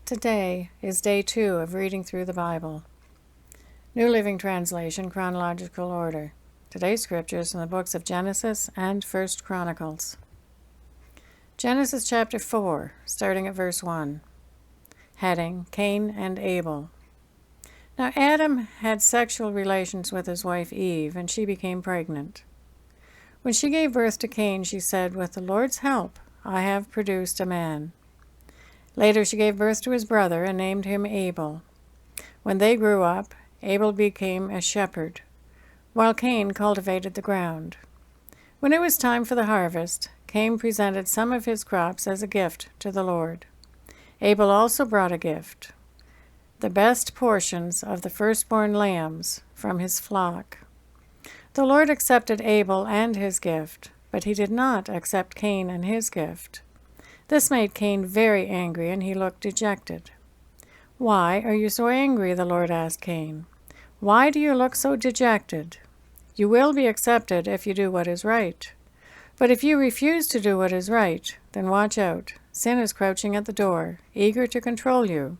Today is day 2 of reading through the Bible. New Living Translation, chronological order. Today's scriptures in the books of Genesis and 1 Chronicles. Genesis chapter 4, starting at verse 1. Heading, Cain and Abel. Now Adam had sexual relations with his wife Eve, and she became pregnant. When she gave birth to Cain, she said, "With the Lord's help, I have produced a man." Later she gave birth to his brother and named him Abel. When they grew up, Abel became a shepherd, while Cain cultivated the ground. When it was time for the harvest, Cain presented some of his crops as a gift to the Lord. Abel also brought a gift, the best portions of the firstborn lambs from his flock. The Lord accepted Abel and his gift, but he did not accept Cain and his gift. This made Cain very angry, and he looked dejected. "Why are you so angry?" the Lord asked Cain. "Why do you look so dejected? You will be accepted if you do what is right. But if you refuse to do what is right, then watch out. Sin is crouching at the door, eager to control you.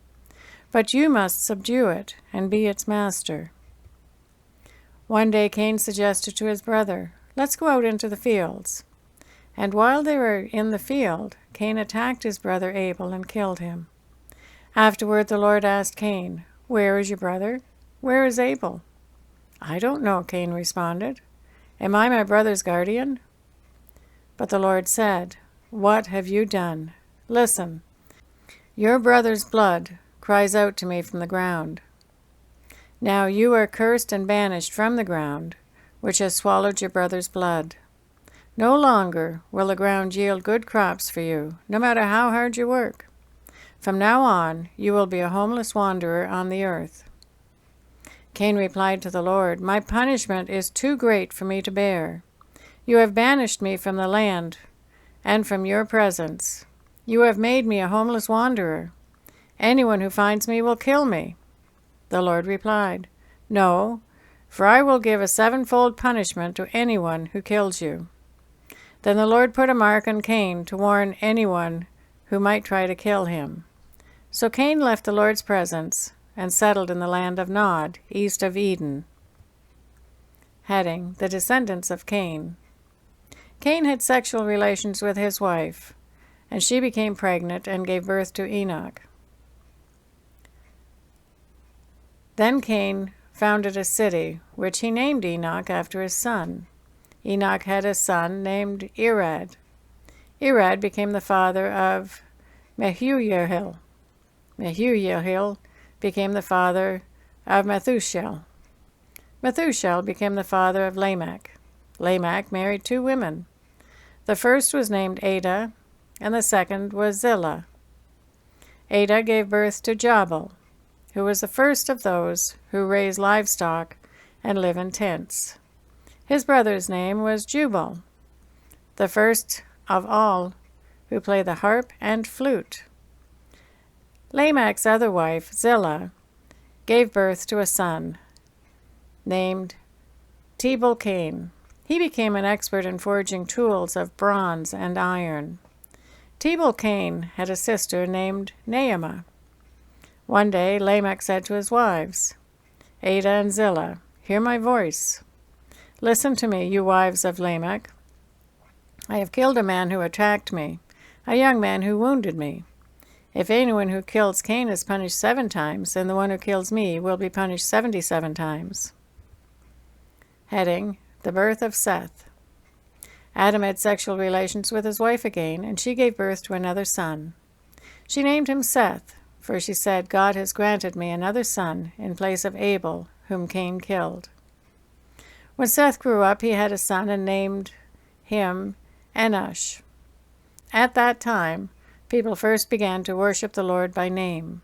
But you must subdue it and be its master." One day Cain suggested to his brother, "Let's go out into the fields." And while they were in the field, Cain attacked his brother Abel and killed him. Afterward the Lord asked Cain, "Where is your brother? Where is Abel?" "I don't know," Cain responded. "Am I my brother's guardian?" But the Lord said, "What have you done? Listen, your brother's blood cries out to me from the ground. Now you are cursed and banished from the ground, which has swallowed your brother's blood. No longer will the ground yield good crops for you, no matter how hard you work. From now on, you will be a homeless wanderer on the earth." Cain replied to the Lord, "My punishment is too great for me to bear. You have banished me from the land and from your presence. You have made me a homeless wanderer. Anyone who finds me will kill me." The Lord replied, "No, for I will give a 7-fold punishment to anyone who kills you." Then the Lord put a mark on Cain to warn anyone who might try to kill him. So Cain left the Lord's presence and settled in the land of Nod, east of Eden. Heading, The descendants of Cain. Cain had sexual relations with his wife, and she became pregnant and gave birth to Enoch. Then Cain founded a city, which he named Enoch after his son. Enoch had a son named Irad. Irad became the father of Mehujael. Mehujael became the father of Methuselah. Methuselah became the father of Lamech. Lamech married 2 women. The first was named Ada, and the second was Zillah. Ada gave birth to Jabal, who was the first of those who raise livestock and live in tents. His brother's name was Jubal, the first of all who play the harp and flute. Lamech's other wife, Zillah, gave birth to a son named Tubal-Cain. He became an expert in forging tools of bronze and iron. Tubal-Cain had a sister named Naamah. One day Lamech said to his wives, Ada and Zillah, "Hear my voice. Listen to me, you wives of Lamech. I have killed a man who attacked me, a young man who wounded me. If anyone who kills Cain is punished 7 times, then the one who kills me will be punished 77 times. Heading, The birth of Seth. Adam had sexual relations with his wife again, and she gave birth to another son. She named him Seth, for she said, "God has granted me another son in place of Abel, whom Cain killed." When Seth grew up, he had a son and named him Enosh. At that time, people first began to worship the Lord by name.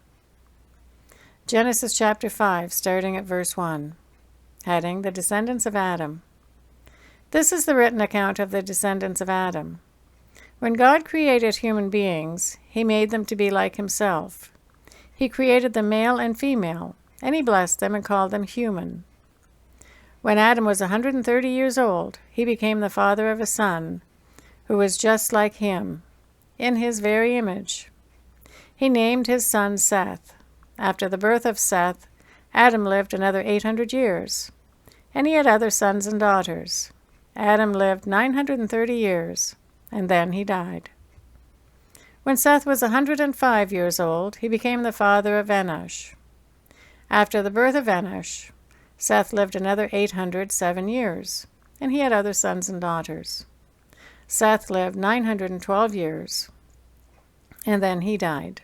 Genesis chapter 5, starting at verse 1. Heading, The descendants of Adam. This is the written account of the descendants of Adam. When God created human beings, he made them to be like himself. He created them male and female, and he blessed them and called them human. When Adam was 130 years old, he became the father of a son who was just like him, in his very image. He named his son Seth. After the birth of Seth, Adam lived another 800 years, and he had other sons and daughters. Adam lived 930 years, and then he died. When Seth was 105 years old, he became the father of Enosh. After the birth of Enosh, Seth lived another 807 years, and he had other sons and daughters. Seth lived 912 years, and then he died.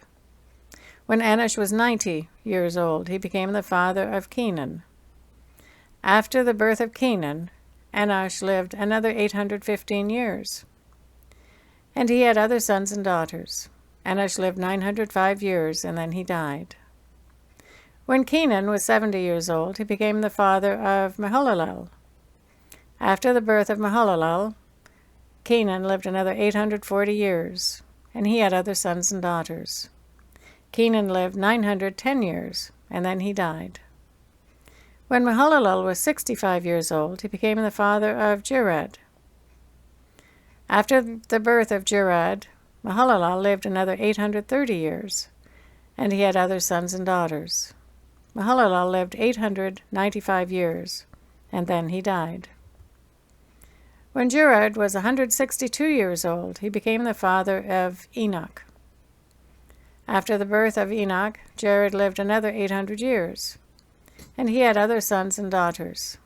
When Enosh was 90 years old, he became the father of Kenan. After the birth of Kenan, Enosh lived another 815 years, and he had other sons and daughters. Enosh lived 905 years, and then he died. When Kenan was 70 years old, he became the father of Mahalalel. After the birth of Mahalalel, Kenan lived another 840 years, and he had other sons and daughters. Kenan lived 910 years, and then he died. When Mahalalel was 65 years old, he became the father of Jared. After the birth of Jared, Mahalalel lived another 830 years, and he had other sons and daughters. Mahalalel lived 895 years, and then he died. When Jared was 162 years old, he became the father of Enoch. After the birth of Enoch, Jared lived another 800 years, and he had other sons and daughters.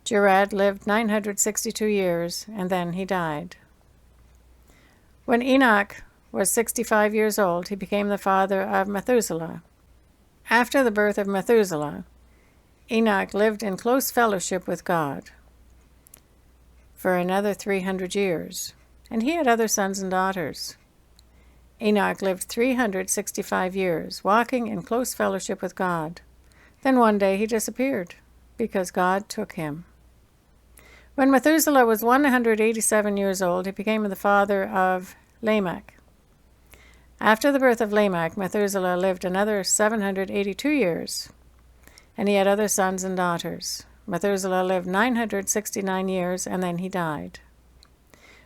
Jared lived 962 years, and then he died. When Enoch was 65 years old, he became the father of Methuselah. After the birth of Methuselah, Enoch lived in close fellowship with God for another 300 years, and he had other sons and daughters. Enoch lived 365 years, walking in close fellowship with God. Then one day he disappeared, because God took him. When Methuselah was 187 years old, he became the father of Lamech. After the birth of Lamech, Methuselah lived another 782 years, and he had other sons and daughters. Methuselah lived 969 years, and then he died.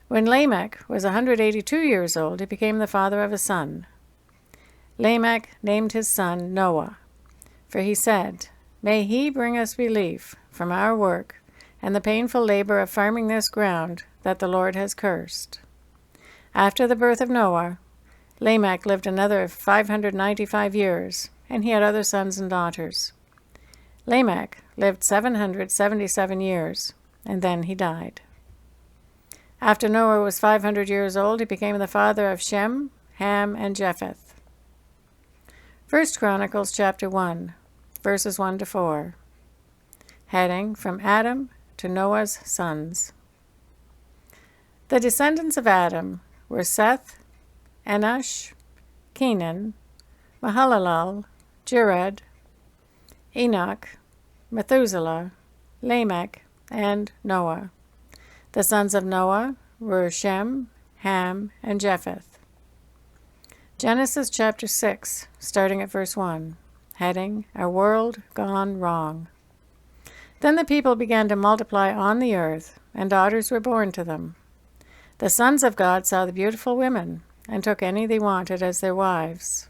When Lamech was 182 years old, he became the father of a son. Lamech named his son Noah, for he said, "May he bring us relief from our work and the painful labor of farming this ground that the Lord has cursed." After the birth of Noah, Lamech lived another 595 years, and he had other sons and daughters. Lamech lived 777 years, and then he died. After Noah was 500 years old, he became the father of Shem, Ham, and Japheth. 1 Chronicles chapter 1, verses 1 to 4. Heading From Adam to Noah's Sons. The descendants of Adam were Seth, Enosh, Kenan, Mahalalel, Jared, Enoch, Methuselah, Lamech, and Noah. The sons of Noah were Shem, Ham, and Japheth. Genesis chapter 6, starting at verse 1. Heading, A World Gone Wrong. Then the people began to multiply on the earth, and daughters were born to them. The sons of God saw the beautiful women, and took any they wanted as their wives.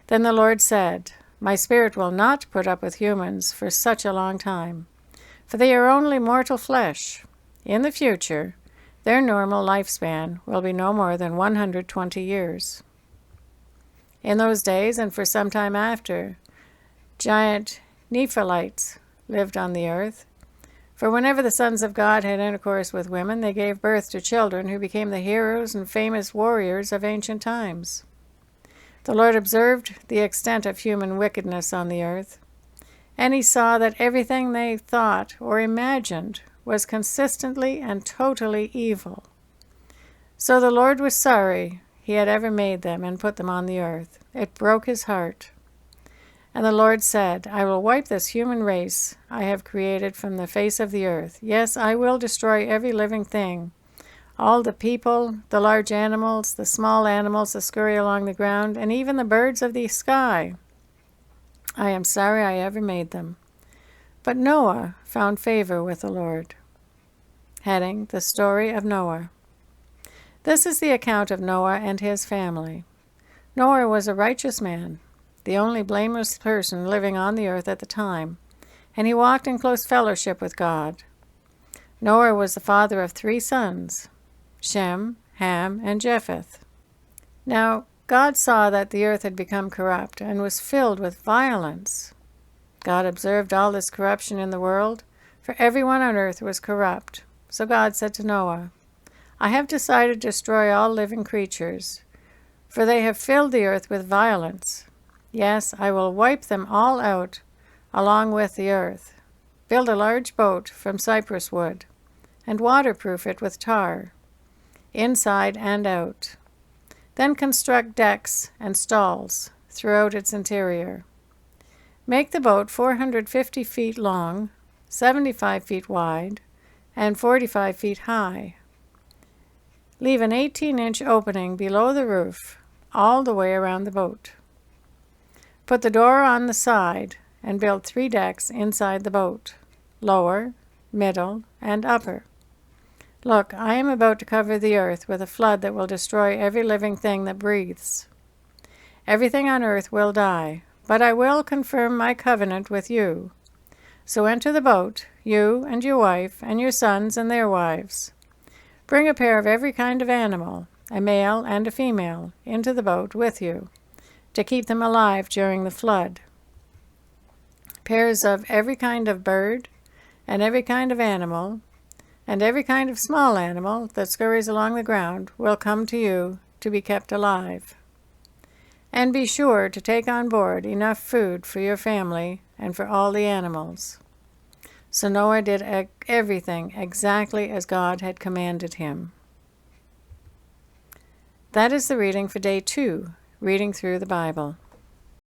Then the Lord said, My spirit will not put up with humans for such a long time, for they are only mortal flesh. In the future, their normal lifespan will be no more than 120 years. In those days, and for some time after, giant Nephilites lived on the earth. For whenever the sons of God had intercourse with women, they gave birth to children who became the heroes and famous warriors of ancient times. The Lord observed the extent of human wickedness on the earth, and he saw that everything they thought or imagined was consistently and totally evil. So the Lord was sorry he had ever made them and put them on the earth. It broke his heart. And the Lord said, I will wipe this human race I have created from the face of the earth. Yes, I will destroy every living thing, all the people, the large animals, the small animals that scurry along the ground, and even the birds of the sky. I am sorry I ever made them. But Noah found favor with the Lord. Heading, The Story of Noah. This is the account of Noah and his family. Noah was a righteous man, the only blameless person living on the earth at the time, and he walked in close fellowship with God. Noah was the father of 3 sons, Shem, Ham, and Japheth. Now, God saw that the earth had become corrupt and was filled with violence. God observed all this corruption in the world, for everyone on earth was corrupt. So God said to Noah, I have decided to destroy all living creatures, for they have filled the earth with violence. Yes, I will wipe them all out along with the earth. Build a large boat from cypress wood, and waterproof it with tar, inside and out. Then construct decks and stalls throughout its interior. Make the boat 450 feet long, 75 feet wide, and 45 feet high. Leave an 18-inch opening below the roof all the way around the boat. Put the door on the side and build 3 decks inside the boat, lower, middle, and upper. Look, I am about to cover the earth with a flood that will destroy every living thing that breathes. Everything on earth will die, but I will confirm my covenant with you. So enter the boat, you and your wife and your sons and their wives. Bring a pair of every kind of animal, a male and a female, into the boat with you, to keep them alive during the flood. Pairs of every kind of bird and every kind of animal, and every kind of small animal that scurries along the ground will come to you to be kept alive. And be sure to take on board enough food for your family and for all the animals. So Noah did everything exactly as God had commanded him. That is the reading for Day 2, reading through the Bible.